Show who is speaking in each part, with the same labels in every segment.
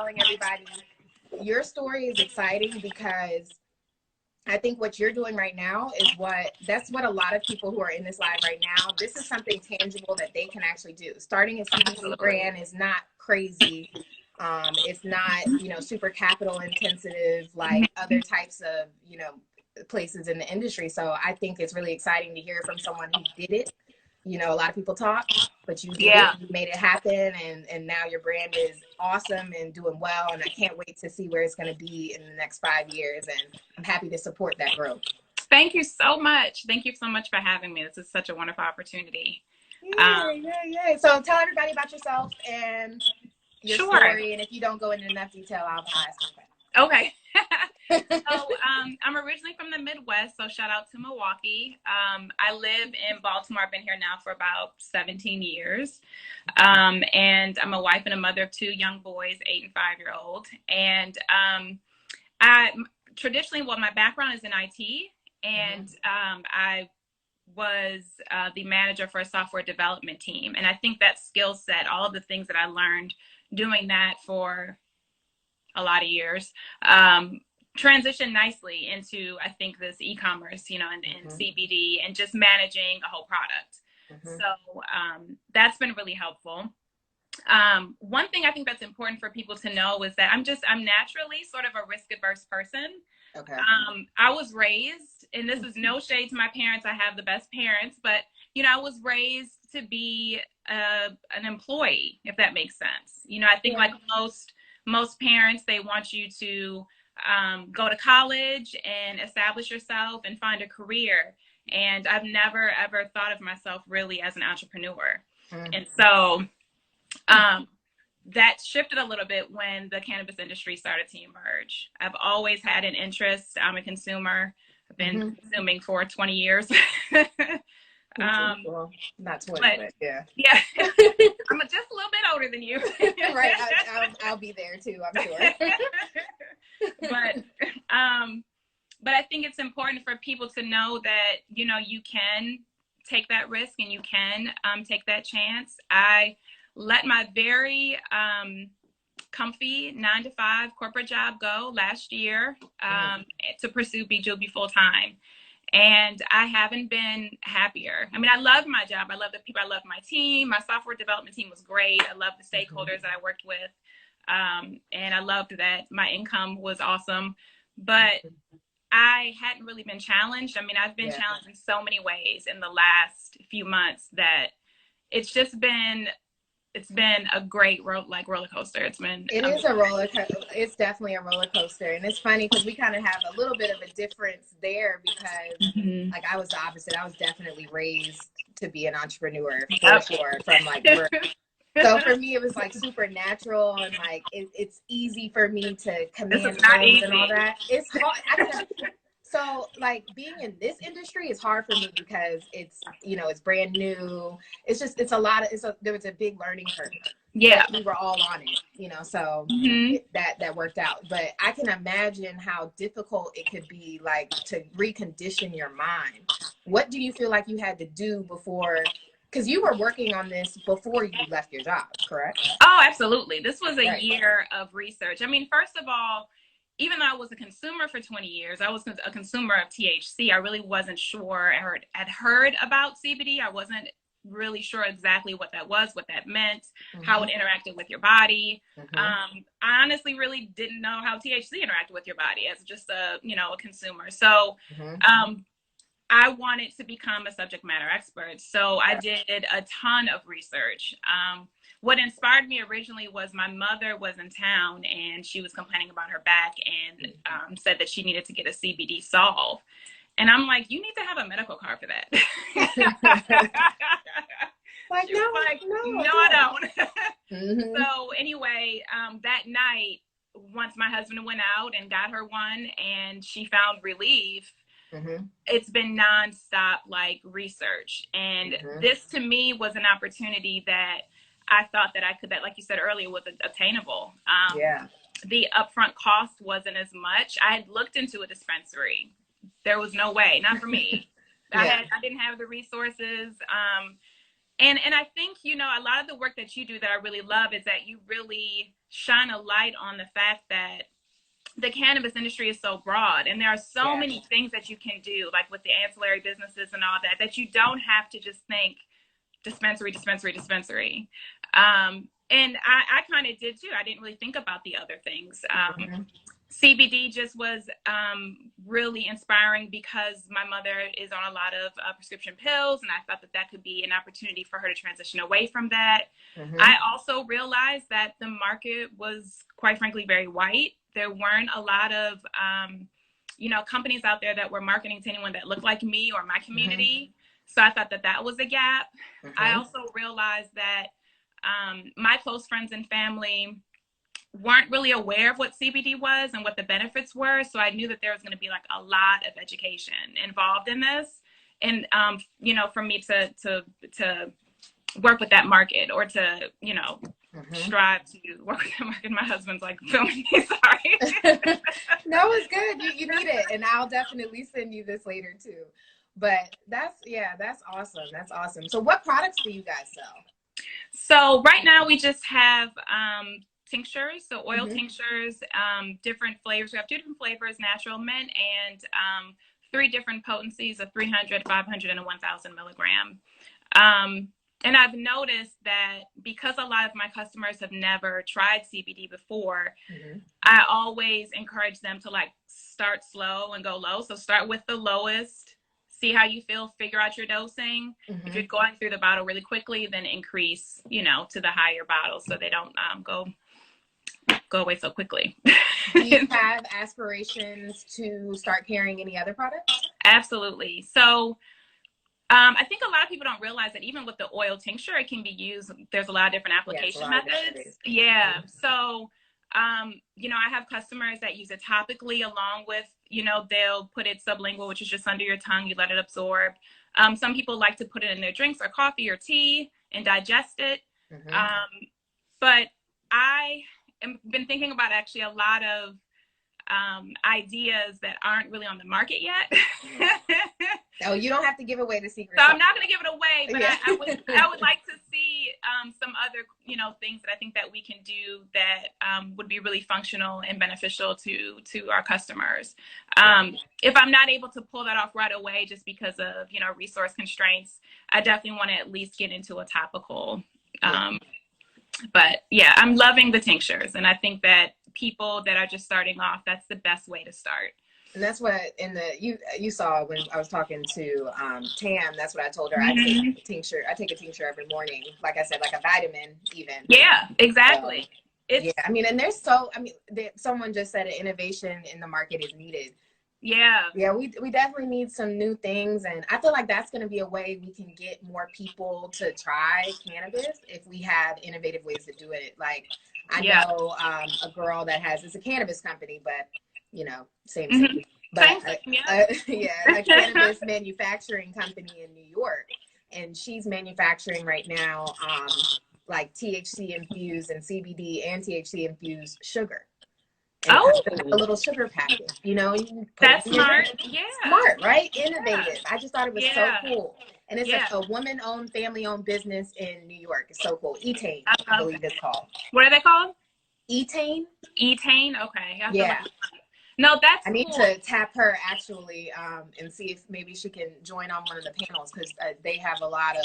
Speaker 1: telling everybody your story is exciting because I think what you're doing right now is that's what a lot of people who are in this live right now, this is something tangible that they can actually do. Starting a CBD brand is not crazy. It's not, super capital intensive like other types of, places in the industry. So I think it's really exciting to hear from someone who did it. A lot of people talk, but you did it, you made it happen, and now your brand is awesome and doing well, and I can't wait to see where it's going to be in the next 5 years, and I'm happy to support that growth.
Speaker 2: Thank you so much. Thank you so much for having me. This is such a wonderful opportunity.
Speaker 1: Yeah. So tell everybody about yourself and your story, and if you don't go into enough detail, I'll ask.
Speaker 2: Okay. So I'm originally from the Midwest, so shout out to Milwaukee. I live in Baltimore. I've been here now for about 17 years. And I'm a wife and a mother of 2 young boys, 8 and 5-year-old. And I traditionally, my background is in IT, and I was the manager for a software development team. And I think that skill set, all of the things that I learned doing that for a lot of years, transitioned nicely into, I think, this e-commerce, and CBD and just managing a whole product. So that's been really helpful. One thing I think that's important for people to know is that I'm naturally sort of a risk adverse person.
Speaker 1: Okay.
Speaker 2: I was raised, and this is no shade to my parents. I have the best parents, but I was raised to be an employee, if that makes sense. I think like most parents, they want you to go to college and establish yourself and find a career. And I've never, ever thought of myself really as an entrepreneur. And so that shifted a little bit when the cannabis industry started to emerge. I've always had an interest. I'm a consumer. I've been consuming for 20 years.
Speaker 1: Well, not 20, but yeah.
Speaker 2: Yeah. I'm just a little bit older than you.
Speaker 1: Right. I'll be there too, I'm sure.
Speaker 2: But I think it's important for people to know that, you can take that risk and you can take that chance. I let my very comfy 9-to-5 corporate job go last year to pursue BJB full time. And I haven't been happier. I mean, I love my job. I love the people. I love my team. My software development team was great. I love the stakeholders that I worked with. And I loved that my income was awesome. But I hadn't really been challenged. I mean, I've been challenged in so many ways in the last few months that it's been a great roller coaster.
Speaker 1: It is a roller coaster. It's definitely a roller coaster. And it's funny because we kind of have a little bit of a difference there because like I was the opposite. I was definitely raised to be an entrepreneur for sure from like birth. So for me, it was like super natural and like it's easy for me to command and all that. It's hard. So like being in this industry is hard for me because it's, it's brand new. It's there was a big learning curve. Yeah. We were all on it, so that worked out. But I can imagine how difficult it could be like to recondition your mind. What do you feel like you had to do before? Because you were working on this before you left your job, correct?
Speaker 2: Oh, absolutely. This was a year of research. I mean, first of all, even though I was a consumer for 20 years, I was a consumer of THC. I really wasn't sure. I had heard about CBD. I wasn't really sure exactly what that was, what that meant, how it interacted with your body. I honestly really didn't know how THC interacted with your body as just a consumer. So I wanted to become a subject matter expert. So I did a ton of research. What inspired me originally was my mother was in town and she was complaining about her back and said that she needed to get a CBD solve. And I'm like, you need to have a medical card for that. No, I don't. So anyway, that night, once my husband went out and got her one and she found relief, it's been nonstop like research. And this to me was an opportunity that I thought that like you said earlier, was attainable. The upfront cost wasn't as much. I had looked into a dispensary. There was no way, not for me. I didn't have the resources. And I think, a lot of the work that you do that I really love is that you really shine a light on the fact that the cannabis industry is so broad, and there are so many things that you can do, like with the ancillary businesses and all that, that you don't have to just think dispensary, dispensary, dispensary. And I kind of did too. I didn't really think about the other things. CBD just was really inspiring because my mother is on a lot of prescription pills, and I thought that that could be an opportunity for her to transition away from that. I also realized that the market was, quite frankly, very white. There weren't a lot of, companies out there that were marketing to anyone that looked like me or my community. So I thought that that was a gap. I also realized that my close friends and family weren't really aware of what CBD was and what the benefits were. So I knew that there was going to be like a lot of education involved in this. And, for me to work with that market, or to, strive to work with that market. My husband's like filming me, sorry.
Speaker 1: No, it's good. You need it. And I'll definitely send you this later too. But that's awesome. That's awesome. So what products do you guys sell?
Speaker 2: So right now we just have tinctures, so oil tinctures, different flavors. We have 2 different flavors, natural, mint, and 3 different potencies of 300, 500, and a 1,000 milligram. And I've noticed that because a lot of my customers have never tried CBD before, I always encourage them to like start slow and go low. So start with the lowest, see how you feel, figure out your dosing. If you're going through the bottle really quickly, then increase, to the higher bottles so they don't go away so quickly.
Speaker 1: Do you have aspirations to start carrying any other products?
Speaker 2: Absolutely. So I think a lot of people don't realize that even with the oil tincture, it can be used. There's a lot of different application methods. So, I have customers that use it topically along with, they'll put it sublingual, which is just under your tongue. You let it absorb. Some people like to put it in their drinks or coffee or tea and digest it. But I have been thinking about actually a lot of ideas that aren't really on the market yet.
Speaker 1: Oh, you don't have to give away the secret.
Speaker 2: So I'm not going to give it away, but I would like to see some other, things that I think that we can do that would be really functional and beneficial to our customers. If I'm not able to pull that off right away just because of, resource constraints, I definitely want to at least get into a topical. But yeah, I'm loving the tinctures, and I think that people that are just starting off, that's the best way to start.
Speaker 1: And that's what you saw when I was talking to Tam. That's what I told her. I take a tincture every morning. Like I said, like a vitamin even.
Speaker 2: Yeah, exactly.
Speaker 1: So, someone just said innovation in the market is needed. Yeah, we definitely need some new things, and I feel like that's going to be a way we can get more people to try cannabis if we have innovative ways to do it. Like I know a girl that it's a cannabis company, but same thing. But a cannabis manufacturing company in New York, and she's manufacturing right now like THC infused and CBD and THC infused sugar. And a little sugar packet, you can
Speaker 2: that's smart.
Speaker 1: Smart, right? Innovative. I just thought it was so cool. And it's a woman-owned, family-owned business in New York. It's so cool. Etain, I believe it's called.
Speaker 2: What are they called?
Speaker 1: Etain.
Speaker 2: Etain. Okay. No, that's.
Speaker 1: I need to tap her actually, and see if maybe she can join on one of the panels, because they have a lot of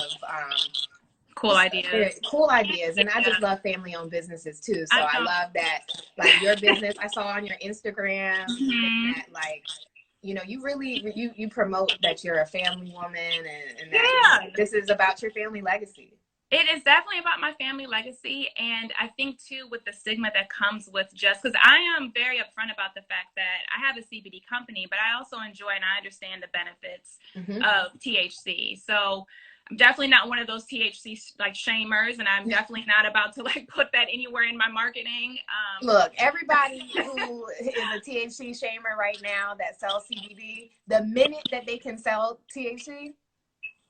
Speaker 2: cool ideas.
Speaker 1: And I just love family-owned businesses too. So I love that, like your business. I saw on your Instagram that, like, you really you promote that you're a family woman, and that this is about your family legacy.
Speaker 2: It is definitely about my family legacy. And I think too, with the stigma that comes with just, because I am very upfront about the fact that I have a CBD company, but I also enjoy and I understand the benefits of THC. So I'm definitely not one of those THC like shamers, and I'm definitely not about to like put that anywhere in my marketing.
Speaker 1: Look, everybody who is a THC shamer right now that sells CBD, the minute that they can sell THC,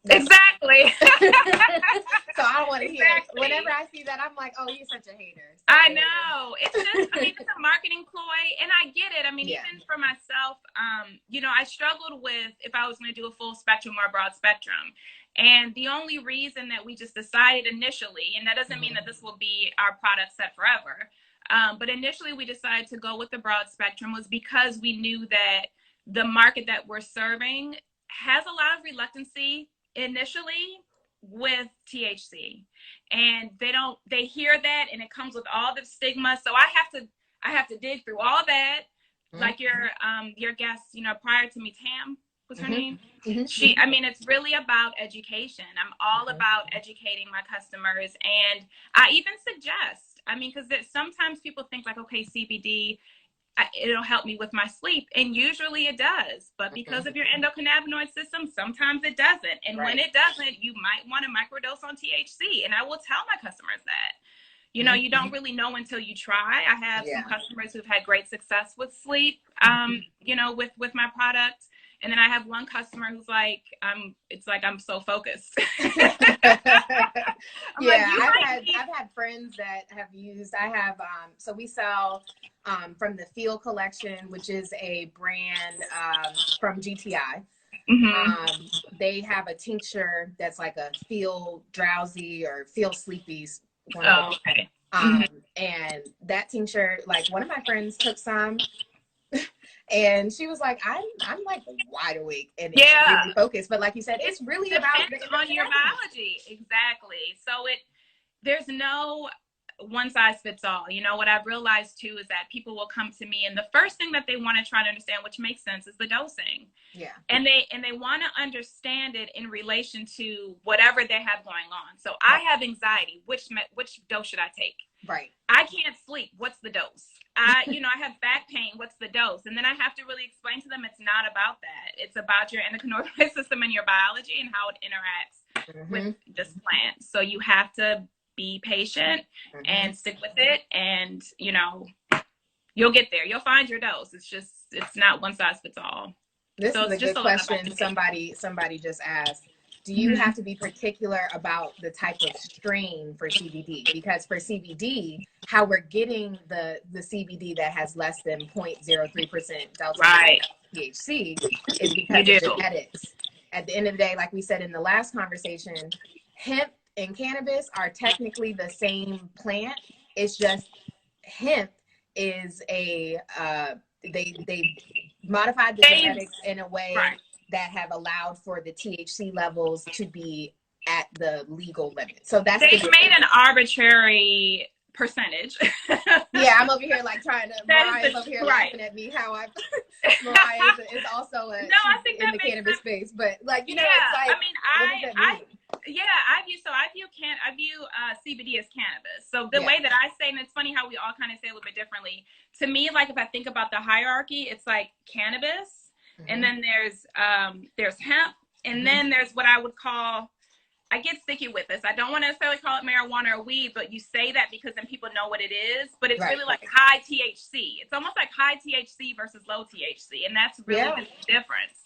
Speaker 2: exactly.
Speaker 1: So I don't want to hear it. Whenever I see that, I'm like, oh, you're such a hater.
Speaker 2: I know. It's just, it's a marketing ploy, and I get it. Even for myself, I struggled with if I was going to do a full spectrum or a broad spectrum. And the only reason that we just decided initially, and that doesn't mean that this will be our product set forever, But initially we decided to go with the broad spectrum was because we knew that the market that we're serving has a lot of reluctancy initially with THC, and they hear that and it comes with all the stigma. So I have to dig through all that. Mm-hmm. Like your guest, prior to me, Tam was her name. Mm-hmm. I mean, it's really about education. I'm all about educating my customers. And I even suggest, because sometimes people think like, okay, CBD, it'll help me with my sleep. And usually it does. But because of your endocannabinoid system, sometimes it doesn't. And when it doesn't, you might want to microdose on THC. And I will tell my customers that. You don't really know until you try. I have some customers who've had great success with sleep, with my product. And then I have one customer who's like, I'm so focused.
Speaker 1: I've had friends that have used, so we sell from the Feel Collection, which is a brand from GTI. Mm-hmm. They have a tincture that's like a feel drowsy or feel sleepy. Okay. And that tincture, like one of my friends took some and she was like, I'm like wide awake and it's really focused. But like you said, it's really about
Speaker 2: on your biology. Exactly. So there's no one size fits all. What I've realized too is that people will come to me and the first thing that they want to try to understand, which makes sense, is the dosing. Yeah. And they want to understand it in relation to whatever they have going on. So I have anxiety. Which dose should I take? Right. I can't sleep. What's the dose? I have back pain. What's the dose? And then I have to really explain to them it's not about that. It's about your endocannabinoid system and your biology and how it interacts with this plant. So you have to be patient and stick with it, and you'll get there. You'll find your dose. It's not one size fits all.
Speaker 1: This is a good question. Somebody just asked, do you have to be particular about the type of strain for CBD? Because for CBD, how we're getting the CBD that has less than 0.03% delta THC is because of genetics. At the end of the day, like we said in the last conversation, hemp and cannabis are technically the same plant. It's just hemp is they modified the genetics in a way that have allowed for the THC levels to be at the legal limit. So that's
Speaker 2: they've made an arbitrary percentage.
Speaker 1: Yeah, I'm over here like trying to. Mariah's over here laughing at me. How Mariah is also in the cannabis space, but like it's like. I view CBD as cannabis. So the way that I say, and it's funny how we all kind of say a little bit differently. To me, like if I think about the hierarchy, it's like cannabis, and then there's hemp, and then there's what I would call. I get sticky with this. I don't want to necessarily call it marijuana or weed, but you say that because then people know what it is. But it's really like high THC. It's almost like high THC versus low THC, and that's really the difference.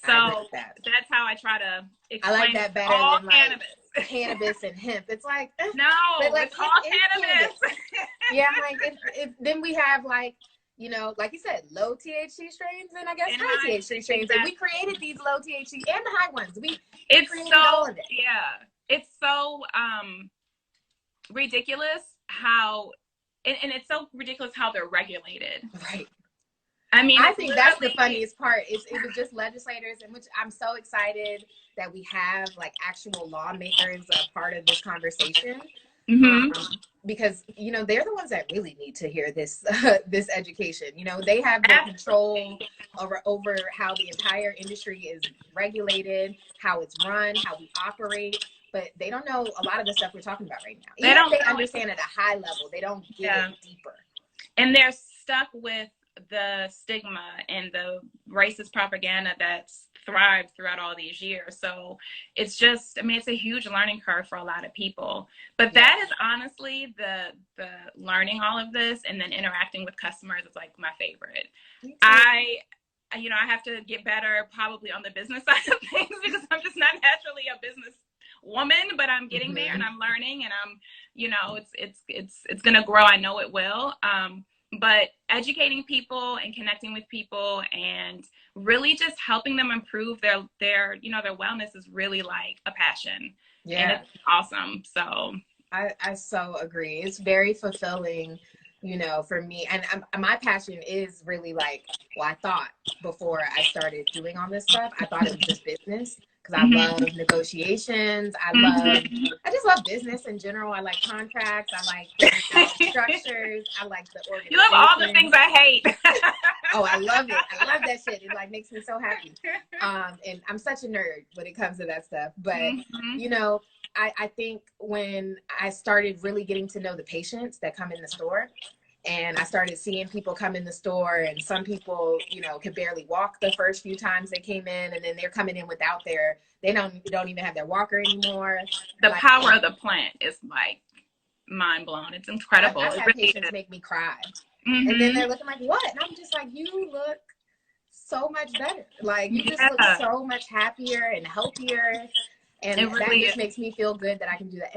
Speaker 1: So that's how I try to explain. I like that better than cannabis. Cannabis and hemp. It's like
Speaker 2: no, like it's all cannabis.
Speaker 1: Yeah, like then we have like like you said, low THC strains and I guess high THC strains. And we created these low THC and the high ones.
Speaker 2: It's so it's so ridiculous how and it's so ridiculous how they're regulated.
Speaker 1: Right.
Speaker 2: I
Speaker 1: think that's the funniest part. It was just legislators, in which I'm so excited that we have like actual lawmakers a part of this conversation. Because they're the ones that really need to hear this this education. They have the control over how the entire industry is regulated, how it's run, how we operate, but they don't know a lot of the stuff we're talking about right now. They understand at a high level, they don't get it deeper,
Speaker 2: and they're stuck with the stigma and the racist propaganda that's thrived throughout all these years. So it's just, it's a huge learning curve for a lot of people. But that is honestly the learning all of this and then interacting with customers is like my favorite. I have to get better probably on the business side of things because I'm just not naturally a business woman, but I'm getting there and I'm learning and I'm, it's going to grow. I know it will. But educating people and connecting with people and really just helping them improve their wellness is really like a passion. Yeah. And it's awesome. So
Speaker 1: I so agree. It's very fulfilling you know, for me, and my passion is really like, well, I thought before I started doing all this stuff, I thought it was just business because I love negotiations. I just love business in general. I like contracts. I like figuring out structures. I like the organization.
Speaker 2: You love all the things I hate.
Speaker 1: Oh, I love it. I love that shit. It like makes me so happy. And I'm such a nerd when it comes to that stuff. But, you know, I think when I started really getting to know the patients that come in the store, and I started seeing people come in the store, and some people, you know, could barely walk the first few times they came in, and then they're coming in without they don't even have their walker anymore.
Speaker 2: The power of the plant is like mind blown. It's incredible.
Speaker 1: I've had patients make me cry. And then they're looking like, what? And I'm just like, you look so much better. Like, you just look so much happier and healthier. And that just makes me feel good that I can do that.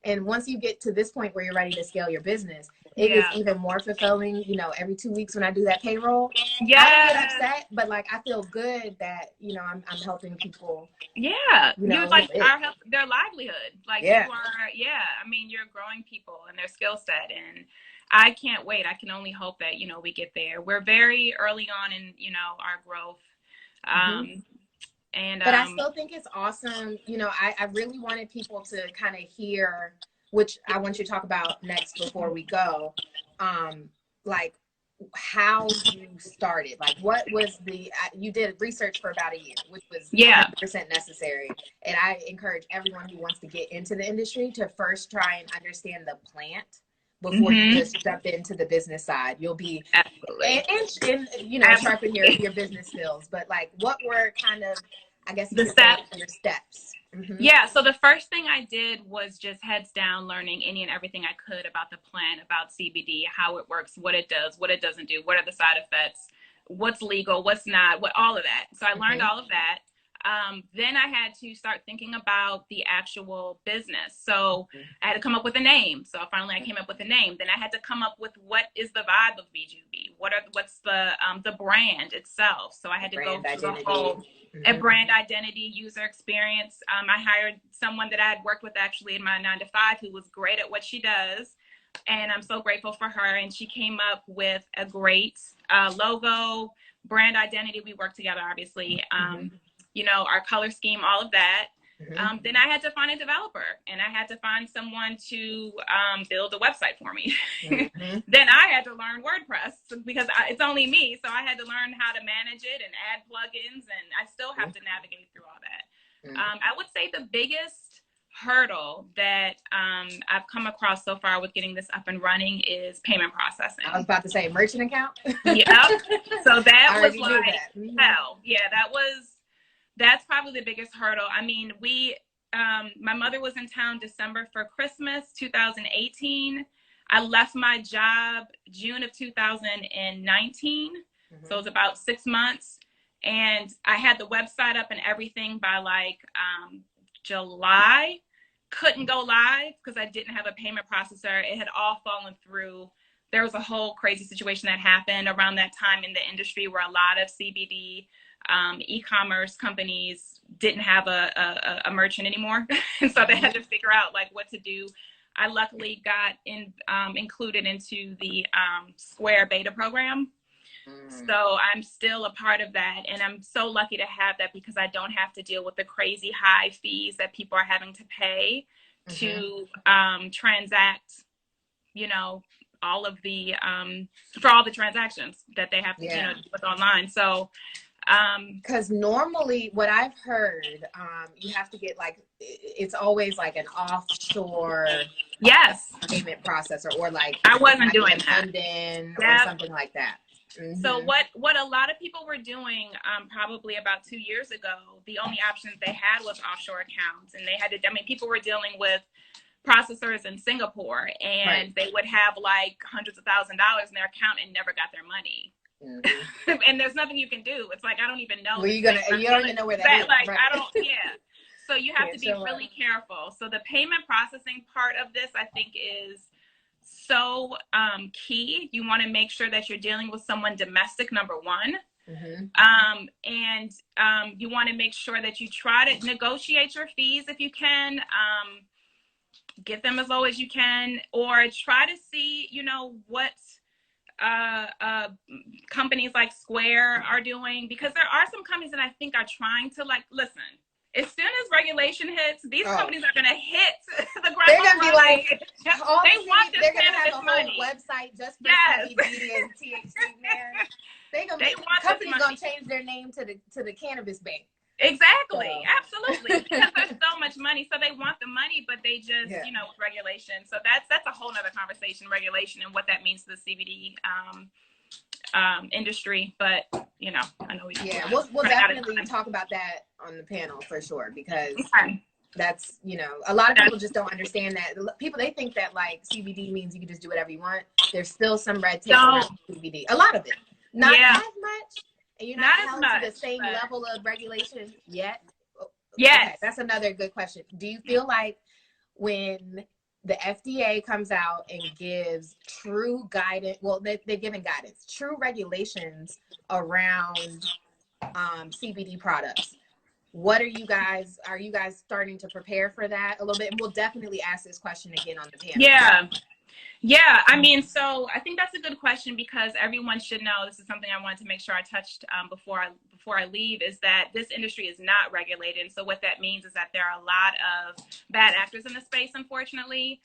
Speaker 1: And once you get to this point where you're ready to scale your business, it is even more fulfilling. You know, every 2 weeks when I do that payroll, I don't get upset, but like I feel good that, you know, I'm helping people.
Speaker 2: Yeah,
Speaker 1: you know,
Speaker 2: like their livelihood. Like you are, I mean, you're growing people and their skill set, and I can't wait. I can only hope that, you know, we get there. We're very early on in, you know, our growth. But
Speaker 1: I still think it's awesome. You know, I really wanted people to kind of hear, which I want you to talk about next before we go, like how you started. Like, what was you did research for about a year, which was 100% necessary. And I encourage everyone who wants to get into the industry to first try and understand the plant before you just jump into the business side. You'll be and you know, sharpen your business skills. But like, what were kind of, I guess, your steps?
Speaker 2: Yeah, so the first thing I did was just heads down learning any and everything I could about the plant, about CBD, how it works, what it does, what it doesn't do, what are the side effects, what's legal, what's not, all of that. So I learned all of that. Then I had to start thinking about the actual business. So I had to come up with a name. So finally I came up with a name. Then I had to come up with what is the vibe of BJB? What's the brand itself? So I had to go through the whole brand identity, user experience. I hired someone that I had worked with actually in my 9-to-5 who was great at what she does. And I'm so grateful for her. And she came up with a great logo, brand identity. We worked together, obviously. You know, our color scheme, all of that. Then I had to find a developer, and I had to find someone to build a website for me. Then I had to learn WordPress because it's only me. So I had to learn how to manage it and add plugins, and I still have to navigate through all that. I would say the biggest hurdle that I've come across so far with getting this up and running is payment processing.
Speaker 1: I was about to say merchant account.
Speaker 2: So that was like hell. Yeah, that's probably the biggest hurdle. I mean, my mother was in town December for Christmas, 2018. I left my job June of 2019. So it was about 6 months. And I had the website up and everything by like July. Couldn't go live because I didn't have a payment processor. It had all fallen through. There was a whole crazy situation that happened around that time in the industry where a lot of CBD e-commerce companies didn't have a merchant anymore. And so they had to figure out like what to do. I luckily got included into the Square beta program. So I'm still a part of that. And I'm so lucky to have that because I don't have to deal with the crazy high fees that people are having to pay to transact, you know, all of the, for all the transactions that they have to, you know, with online. So,
Speaker 1: because normally what I've heard, you have to get like, it's always like an offshore payment processor, or like
Speaker 2: I wasn't doing that,
Speaker 1: London or something like that.
Speaker 2: So what a lot of people were doing probably about 2 years ago, the only options they had was offshore accounts, and they had to, I mean, people were dealing with processors in Singapore, and they would have like hundreds of $1,000s in their account and never got their money. And there's nothing you can do. It's like, I don't even know.
Speaker 1: Well, you don't even know where that is.
Speaker 2: Like, I don't, So you have to be really careful. So the payment processing part of this, I think, is so key. You want to make sure that you're dealing with someone domestic, number one. And you want to make sure that you try to negotiate your fees if you can. get them as low as you can, or try to see, what companies like Square are doing, because there are some companies that I think are trying to listen. As soon as regulation hits, these companies are going to hit the ground.
Speaker 1: They're going to be like,
Speaker 2: they're going to have a whole
Speaker 1: website just for CBD and THC, man. Companies going to change their name to the cannabis bank.
Speaker 2: Exactly. Absolutely. Because there's so much money. So they want the money, but they just, with regulation. So that's a whole nother conversation, regulation, and what that means to the CBD industry. But, I know
Speaker 1: we'll definitely talk about that on the panel for sure, because that's, a lot of people just don't understand that. People, they think that like CBD means you can just do whatever you want. There's still some red tape around CBD. A lot of it. Not as much. And you're not held to the same level of regulation yet?
Speaker 2: Yes.
Speaker 1: Okay, that's another good question. Do you feel like when the FDA comes out and gives true guidance, well, they're giving guidance, true regulations around CBD products, are you guys starting to prepare for that a little bit? And we'll definitely ask this question again on the panel.
Speaker 2: Yeah. I mean, so I think that's a good question, because everyone should know, this is something I wanted to make sure I touched before I leave, is that this industry is not regulated. And so what that means is that there are a lot of bad actors in the space, unfortunately.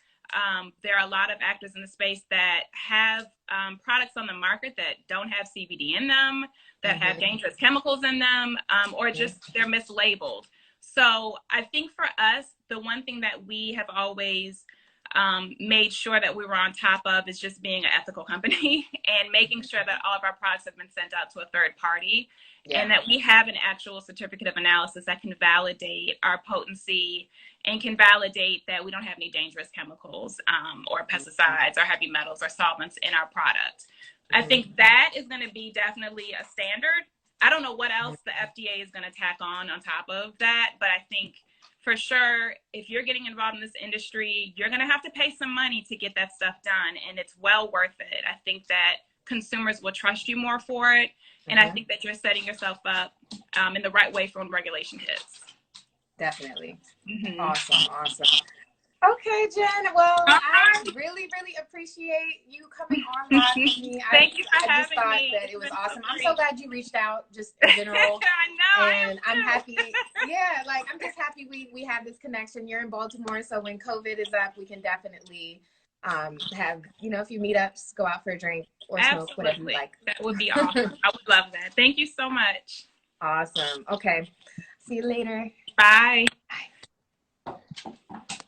Speaker 2: There are a lot of actors in the space that have products on the market that don't have CBD in them, that have dangerous chemicals in them, or just they're mislabeled. So I think for us, the one thing that we have always made sure that we were on top of is just being an ethical company and making sure that all of our products have been sent out to a third party, and that we have an actual certificate of analysis that can validate our potency and can validate that we don't have any dangerous chemicals or pesticides or heavy metals or solvents in our product. I think that is going to be definitely a standard. I don't know what else the FDA is going to tack on top of that, but I think for sure, if you're getting involved in this industry, you're going to have to pay some money to get that stuff done, and it's well worth it. I think that consumers will trust you more for it, and I think that you're setting yourself up in the right way for when regulation hits.
Speaker 1: Definitely. Awesome. Okay, Jen. Well, I really, really appreciate you coming on live with me.
Speaker 2: Thank you for having me.
Speaker 1: I just thought that it was awesome. I'm so glad you reached out, just in general.
Speaker 2: I know.
Speaker 1: And I'm happy. Yeah, I'm just happy we have this connection. You're in Baltimore, so when COVID is up, we can definitely have, a few meetups, go out for a drink or smoke, whatever you like.
Speaker 2: That would be awesome. I would love that. Thank you so much.
Speaker 1: Awesome. Okay. See you later.
Speaker 2: Bye.
Speaker 1: Bye.